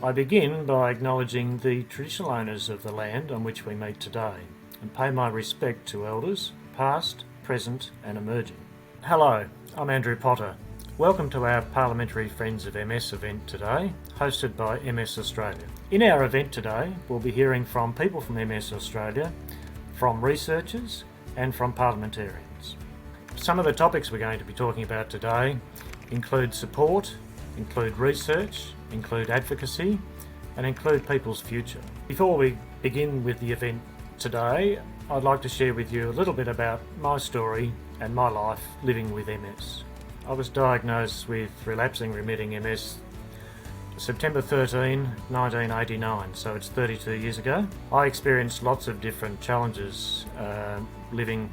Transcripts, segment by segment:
I begin by acknowledging the traditional owners of the land on which we meet today and pay my respect to elders, past, present and emerging. Hello, I'm Andrew Potter. Welcome to our Parliamentary Friends of MS event today, hosted by MS Australia. In our event today, we'll be hearing from people from MS Australia, from researchers and from parliamentarians. Some of the topics we're going to be talking about today include support, include research, include advocacy and include people's future. Before we begin with the event today, I'd like to share with you a little bit about my story and my life living with MS. I was diagnosed with relapsing remitting MS September 13, 1989, so it's 32 years ago. I experienced lots of different challenges living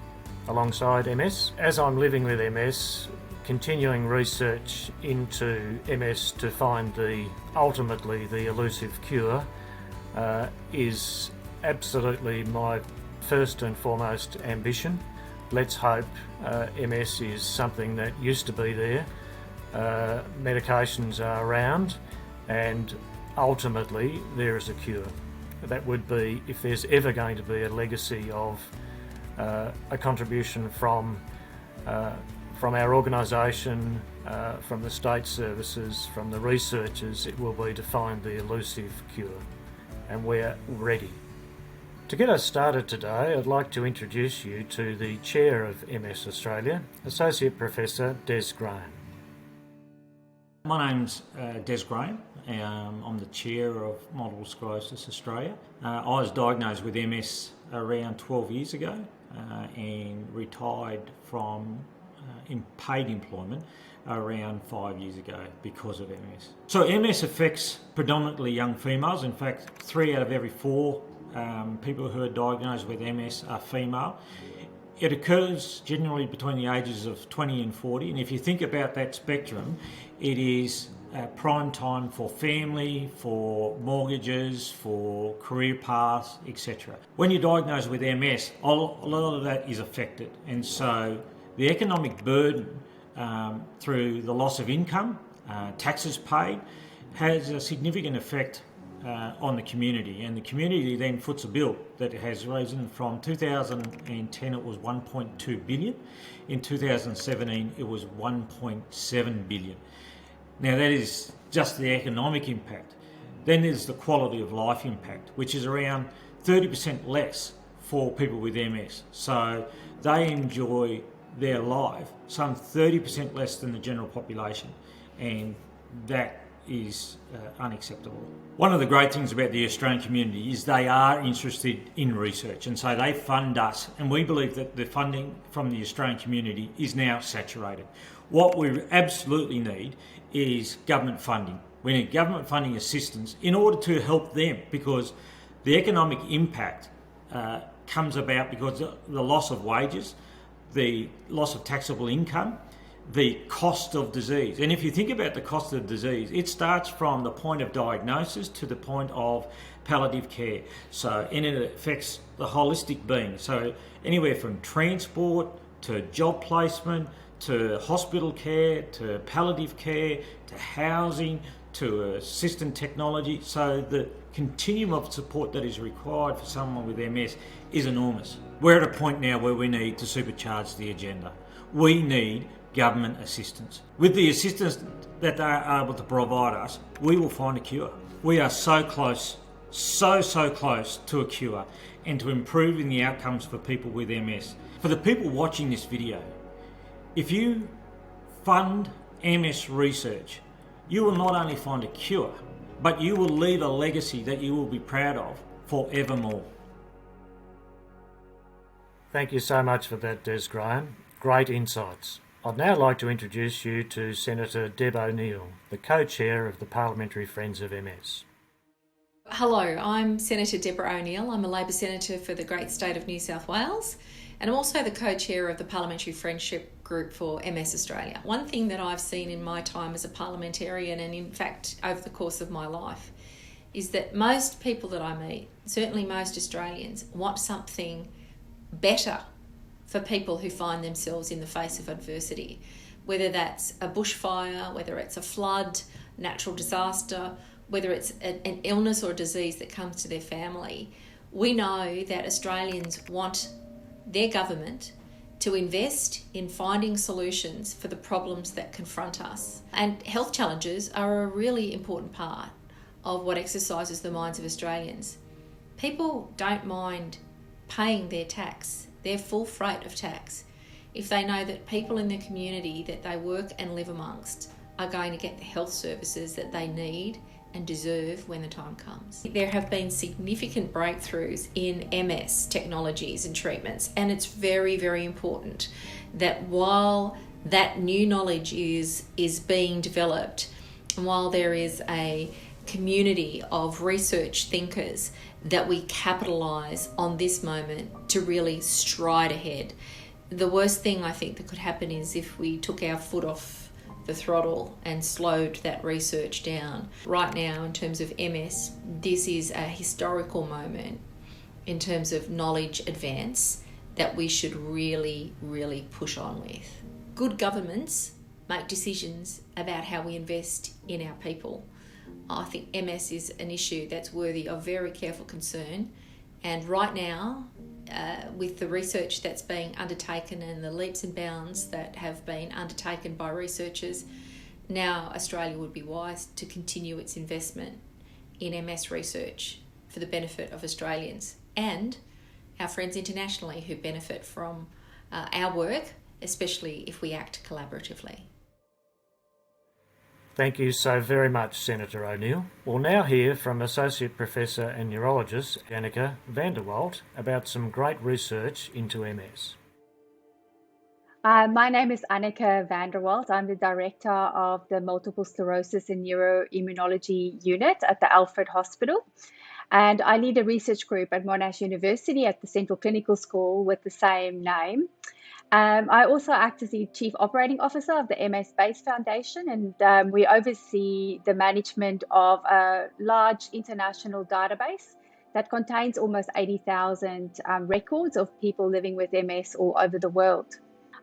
alongside MS. As I'm living with MS, continuing research into MS to find ultimately the elusive cure is absolutely my first and foremost ambition. Let's hope MS is something that used to be there, medications are around, and ultimately there is a cure. That would be, if there's ever going to be a legacy of a contribution from our organisation, from the state services, from the researchers, it will be to find the elusive cure, and we're ready. To get us started today, I'd like to introduce you to the Chair of MS Australia, Associate Professor Des Graham. My name's Des Graham. I'm the Chair of Multiple Sclerosis Australia. I was diagnosed with MS around 12 years ago and retired from paid employment around 5 years ago because of MS. So MS affects predominantly young females. In fact, 3 out of every 4 people who are diagnosed with MS are female. It occurs generally between the ages of 20 and 40, and if you think about that spectrum, it is prime time for family, for mortgages, for career paths, etc. When you're diagnosed with MS, a lot of that is affected, and so the economic burden through the loss of income, taxes paid, has a significant effect on the community, and the community then foots a bill that has risen from 2010 it was 1.2 billion, in 2017 it was 1.7 billion. Now that is just the economic impact. Then there's the quality of life impact, which is around 30% less for people with MS. So they enjoy their life some 30% less than the general population, and that is unacceptable. One of the great things about the Australian community is they are interested in research, and so they fund us, and we believe that the funding from the Australian community is now saturated. What we absolutely need is government funding. We need government funding assistance in order to help them, because the economic impact comes about because of the loss of wages, the loss of taxable income, the cost of disease. And if you think about the cost of disease, it starts from the point of diagnosis to the point of palliative care. And it affects the holistic being. So anywhere from transport to job placement, to hospital care, to palliative care, to housing, to assistant technology. So the continuum of support that is required for someone with MS is enormous. We're at a point now where we need to supercharge the agenda. We need government assistance. With the assistance that they are able to provide us, we will find a cure. We are so close, so close to a cure and to improving the outcomes for people with MS. For the people watching this video, if you fund MS research, you will not only find a cure, but you will leave a legacy that you will be proud of forevermore. Thank you so much for that, Des Graham. Great insights. I'd now like to introduce you to Senator Deb ONeill, the co-chair of the Parliamentary Friends of MS. Hello, I'm Senator Deborah ONeill. I'm a Labor Senator for the great state of New South Wales, and I'm also the co-chair of the Parliamentary Friendship Group for MS Australia. One thing that I've seen in my time as a parliamentarian, and in fact over the course of my life, is that most people that I meet, certainly most Australians, want something better for people who find themselves in the face of adversity, whether that's a bushfire, whether it's a flood, natural disaster, whether it's an illness or disease that comes to their family, we know that Australians want their government to invest in finding solutions for the problems that confront us. And health challenges are a really important part of what exercises the minds of Australians. People don't mind paying their tax, their full freight of tax, if they know that people in the community that they work and live amongst are going to get the health services that they need and deserve when the time comes. There have been significant breakthroughs in MS technologies and treatments, and it's very, very important that while that new knowledge is being developed, and while there is a community of research thinkers, that we capitalise on this moment to really stride ahead. The worst thing I think that could happen is if we took our foot off the throttle and slowed that research down. Right now, in terms of MS, this is a historical moment in terms of knowledge advance that we should really, really push on with. Good governments make decisions about how we invest in our people. I think MS is an issue that's worthy of very careful concern, and right now, with the research that's being undertaken and the leaps and bounds that have been undertaken by researchers, now Australia would be wise to continue its investment in MS research for the benefit of Australians and our friends internationally who benefit from our work, especially if we act collaboratively. Thank you so very much, Senator O'Neill. We'll now hear from Associate Professor and Neurologist Annika Vanderwalt about some great research into MS. My name is Anneke Vanderwalt. I'm the Director of the Multiple Sclerosis and Neuroimmunology Unit at the Alfred Hospital. And I lead a research group at Monash University at the Central Clinical School with the same name. I also act as the Chief Operating Officer of the MS Base Foundation, and we oversee the management of a large international database that contains almost 80,000 records of people living with MS all over the world.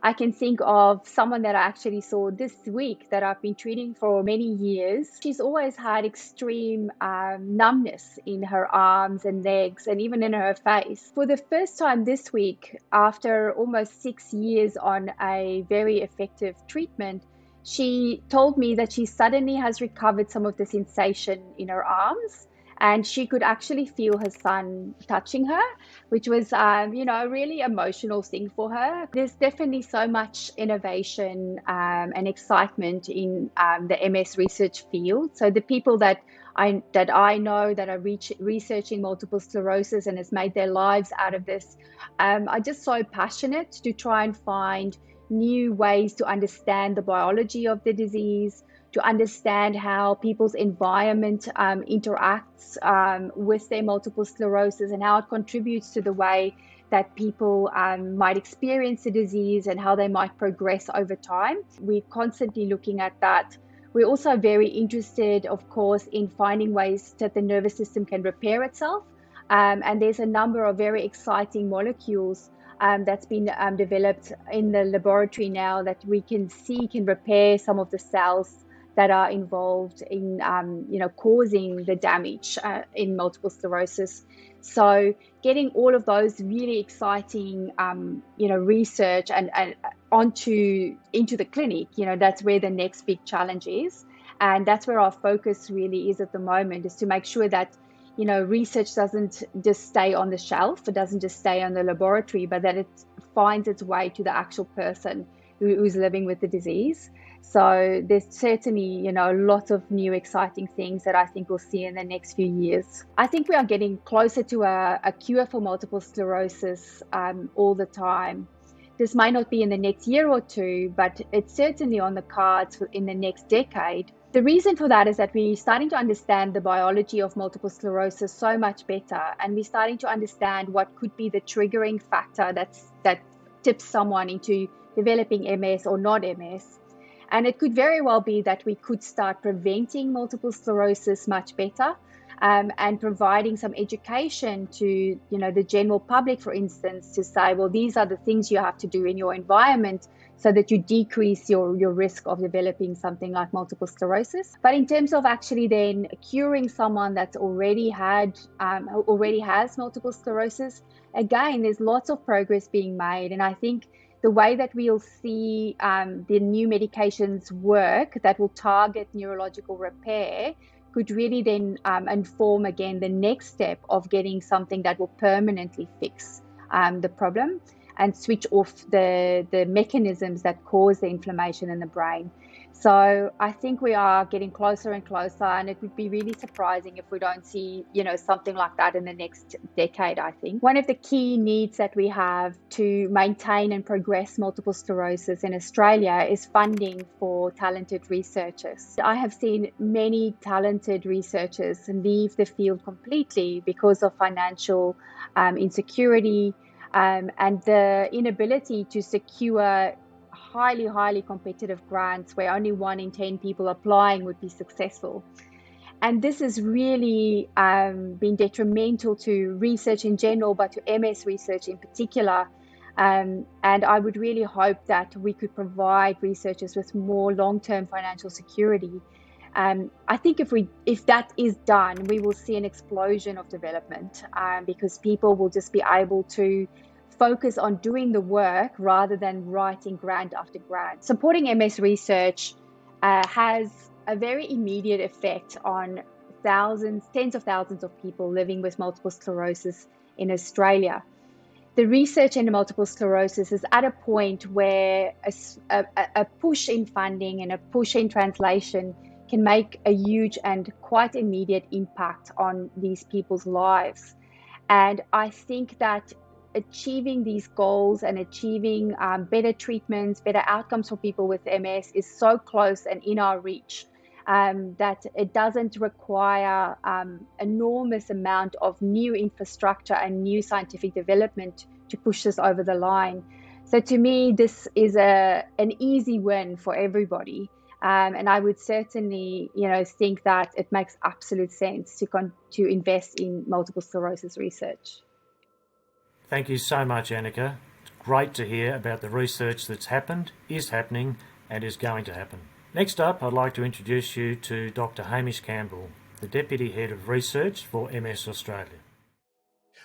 I can think of someone that I actually saw this week that I've been treating for many years. She's always had extreme numbness in her arms and legs and even in her face. For the first time this week, after almost 6 years on a very effective treatment, she told me that she suddenly has recovered some of the sensation in her arms, and she could actually feel her son touching her, which was, a really emotional thing for her. There's definitely so much innovation and excitement in the MS research field. So the people that I know that are researching multiple sclerosis and has made their lives out of this are just so passionate to try and find new ways to understand the biology of the disease, to understand how people's environment interacts with their multiple sclerosis and how it contributes to the way that people might experience the disease and how they might progress over time. We're constantly looking at that. We're also very interested, of course, in finding ways that the nervous system can repair itself. And there's a number of very exciting molecules that's been developed in the laboratory now that we can see can repair some of the cells that are involved in, causing the damage in multiple sclerosis. So getting all of those really exciting, research and into the clinic, that's where the next big challenge is. And that's where our focus really is at the moment, is to make sure that, research doesn't just stay on the shelf, it doesn't just stay on the laboratory, but that it finds its way to the actual person who's living with the disease. So there's certainly, a lot of new exciting things that I think we'll see in the next few years. I think we are getting closer to a cure for multiple sclerosis all the time. This might not be in the next year or two, but it's certainly on the cards in the next decade. The reason for that is that we're starting to understand the biology of multiple sclerosis so much better, and we're starting to understand what could be the triggering factor that tips someone into developing MS or not MS. And it could very well be that we could start preventing multiple sclerosis much better. and providing some education to the general public, for instance, to say, well, these are the things you have to do in your environment so that you decrease your risk of developing something like multiple sclerosis. But in terms of actually then curing someone that's already has multiple sclerosis, again, there's lots of progress being made. And I think the way that we'll see the new medications work that will target neurological repair could really then inform again the next step of getting something that will permanently fix the problem and switch off the mechanisms that cause the inflammation in the brain. So I think we are getting closer and closer, and it would be really surprising if we don't see, something like that in the next decade, I think. One of the key needs that we have to maintain and progress multiple sclerosis in Australia is funding for talented researchers. I have seen many talented researchers leave the field completely because of financial insecurity and the inability to secure highly competitive grants where only 1 in 10 people applying would be successful. And this has really been detrimental to research in general, but to MS research in particular. And I would really hope that we could provide researchers with more long-term financial security. I think if that is done, we will see an explosion of development because people will just be able to focus on doing the work rather than writing grant after grant. Supporting MS research has a very immediate effect on tens of thousands of people living with multiple sclerosis in Australia. The research into multiple sclerosis is at a point where a push in funding and a push in translation can make a huge and quite immediate impact on these people's lives. And I think that achieving these goals and achieving better treatments, better outcomes for people with MS is so close and in our reach that it doesn't require enormous amount of new infrastructure and new scientific development to push this over the line. So to me, this is an easy win for everybody. And I would certainly, think that it makes absolute sense to invest in multiple sclerosis research. Thank you so much, Annika. It's great to hear about the research that's happened, is happening, and is going to happen. Next up, I'd like to introduce you to Dr. Hamish Campbell, the Deputy Head of Research for MS Australia.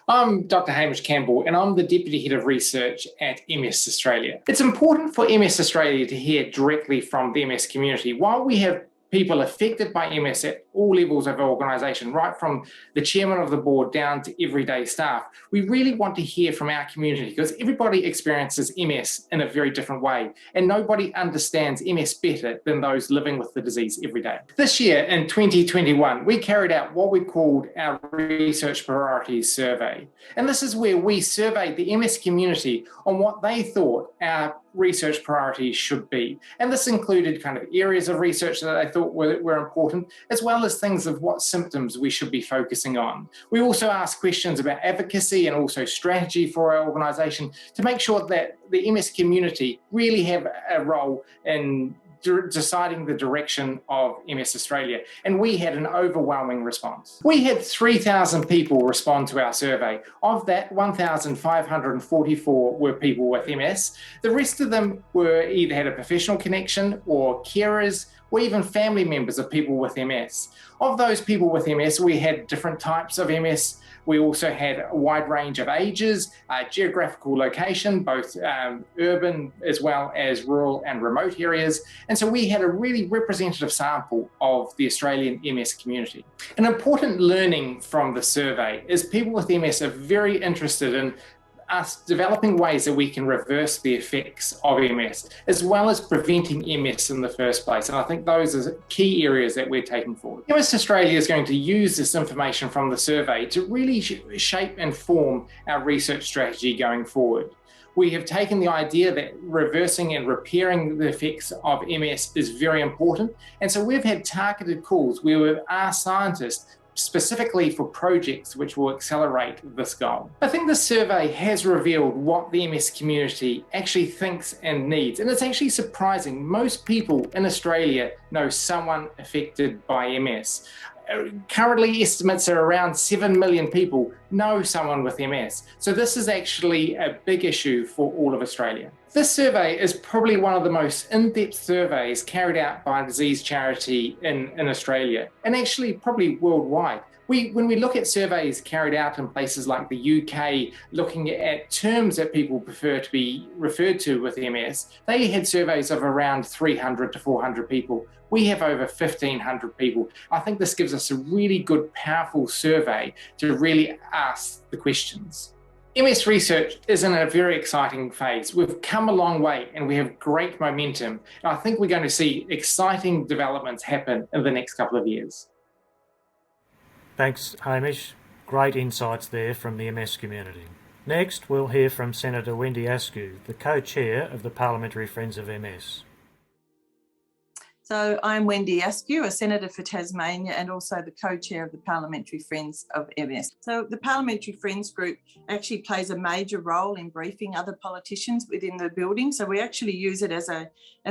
I'm Dr. Hamish Campbell, and I'm the Deputy Head of Research at MS Australia. It's important for MS Australia to hear directly from the MS community. While we have people affected by MS at all levels of our organisation, right from the chairman of the board down to everyday staff, we really want to hear from our community because everybody experiences MS in a very different way, and nobody understands MS better than those living with the disease every day. This year, in 2021, we carried out what we called our Research Priorities Survey. And this is where we surveyed the MS community on what they thought our research priorities should be. And this included kind of areas of research that they thought were important, as well as things of what symptoms we should be focusing on. We also asked questions about advocacy and also strategy for our organisation to make sure that the MS community really have a role in deciding the direction of MS Australia, and we had an overwhelming response. We had 3,000 people respond to our survey. Of that, 1,544 were people with MS. The rest of them were either had a professional connection or carers or even family members of people with MS. Of those people with MS, we had different types of MS. We also had a wide range of ages, geographical location, both urban as well as rural and remote areas. And so we had a really representative sample of the Australian MS community. An important learning from the survey is people with MS are very interested in us developing ways that we can reverse the effects of MS, as well as preventing MS in the first place. And I think those are key areas that we're taking forward. MS Australia is going to use this information from the survey to really shape and form our research strategy going forward. We have taken the idea that reversing and repairing the effects of MS is very important. And so we've had targeted calls where we've asked scientists specifically for projects which will accelerate this goal. I think the survey has revealed what the MS community actually thinks and needs, and it's actually surprising. Most people in Australia know someone affected by MS. Currently, estimates are around 7 million people know someone with MS. So this is actually a big issue for all of Australia. This survey is probably one of the most in-depth surveys carried out by a disease charity in Australia, and actually probably worldwide. When we look at surveys carried out in places like the UK, looking at terms that people prefer to be referred to with MS, they had surveys of around 300 to 400 people. We have over 1,500 people. I think this gives us a really good, powerful survey to really ask the questions. MS research is in a very exciting phase. We've come a long way and we have great momentum. And I think we're going to see exciting developments happen in the next couple of years. Thanks, Hamish. Great insights there from the MS community. Next, we'll hear from Senator Wendy Askew, the co-chair of the Parliamentary Friends of MS. So I'm Wendy Askew, a Senator for Tasmania and also the co-chair of the Parliamentary Friends of MS. So the Parliamentary Friends group actually plays a major role in briefing other politicians within the building. So we actually use it as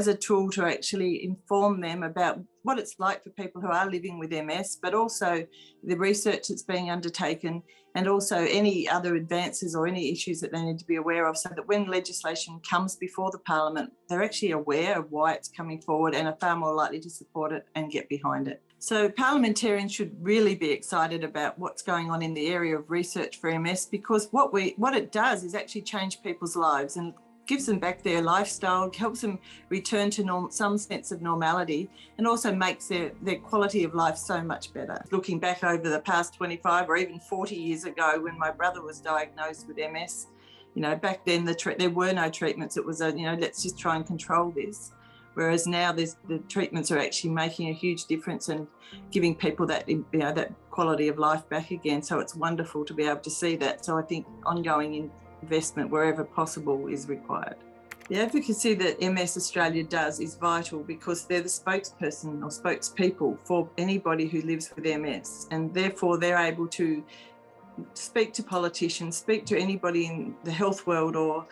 a tool to actually inform them about what it's like for people who are living with MS, but also the research that's being undertaken and also any other advances or any issues that they need to be aware of, so that when legislation comes before the Parliament, they're actually aware of why it's coming forward and are far more likely to support it and get behind it. So parliamentarians should really be excited about what's going on in the area of research for MS, because what it does is actually change people's lives and gives them back their lifestyle, helps them return to some sense of normality, and also makes their quality of life so much better. Looking back over the past 25 or even 40 years ago when my brother was diagnosed with MS, back then there were no treatments. It was let's just try and control this. Whereas now the treatments are actually making a huge difference and giving people that quality of life back again. So it's wonderful to be able to see that. So I think ongoing investment wherever possible is required. The advocacy that MS Australia does is vital because they're the spokesperson or spokespeople for anybody who lives with MS, and therefore they're able to speak to politicians, speak to anybody in the health world or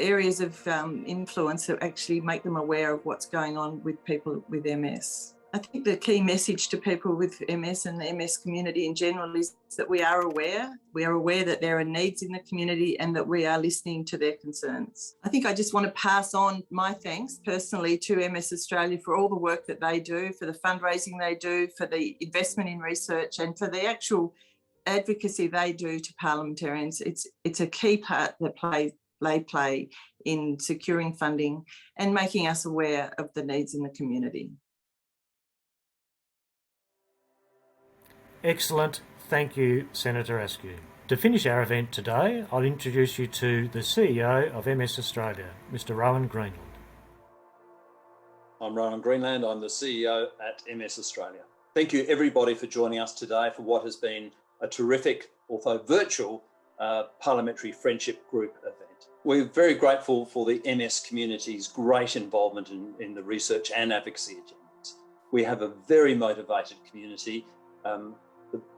areas of influence that actually make them aware of what's going on with people with MS. I think the key message to people with MS and the MS community in general is that we are aware. We are aware that there are needs in the community and that we are listening to their concerns. I think I just want to pass on my thanks personally to MS Australia for all the work that they do, for the fundraising they do, for the investment in research and for the actual advocacy they do to parliamentarians. It's a key part that they play in securing funding and making us aware of the needs in the community. Excellent. Thank you, Senator Askew. To finish our event today, I'll introduce you to the CEO of MS Australia, Mr. Rohan Greenland. I'm Rohan Greenland. I'm the CEO at MS Australia. Thank you everybody for joining us today for what has been a terrific, although virtual, Parliamentary Friendship Group event. We're very grateful for the MS community's great involvement in the research and advocacy agendas. We have a very motivated community.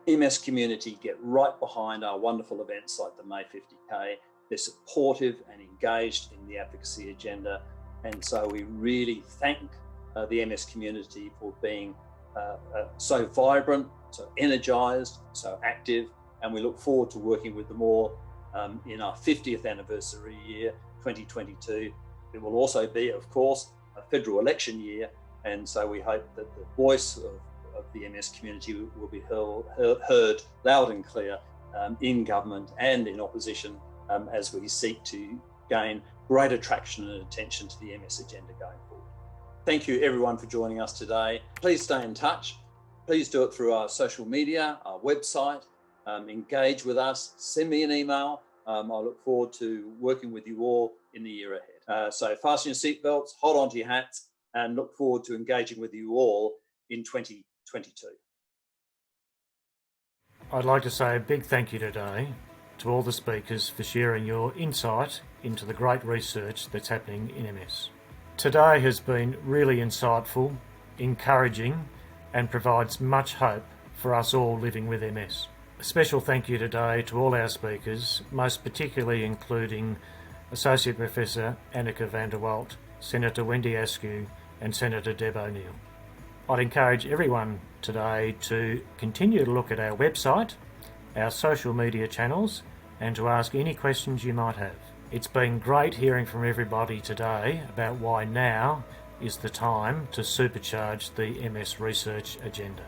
The MS community get right behind our wonderful events like the May 50K. They're supportive and engaged in the advocacy agenda. And so we really thank the MS community for being so vibrant, so energised, so active. And we look forward to working with them all in our 50th anniversary year, 2022. It will also be, of course, a federal election year. And so we hope that the voice of the MS community will be heard loud and clear in government and in opposition as we seek to gain greater traction and attention to the MS agenda going forward. Thank you everyone for joining us today. Please stay in touch. Please do it through our social media, our website, engage with us, send me an email. I look forward to working with you all in the year ahead. So fasten your seatbelts, hold on to your hats, and look forward to engaging with you all in 2022. I'd like to say a big thank you today to all the speakers for sharing your insight into the great research that's happening in MS. Today has been really insightful, encouraging, and provides much hope for us all living with MS. A special thank you today to all our speakers, most particularly including Associate Professor Annika Vanderwalt, Senator Wendy Askew, and Senator Deb ONeill. I'd encourage everyone today to continue to look at our website, our social media channels, and to ask any questions you might have. It's been great hearing from everybody today about why now is the time to supercharge the MS research agenda.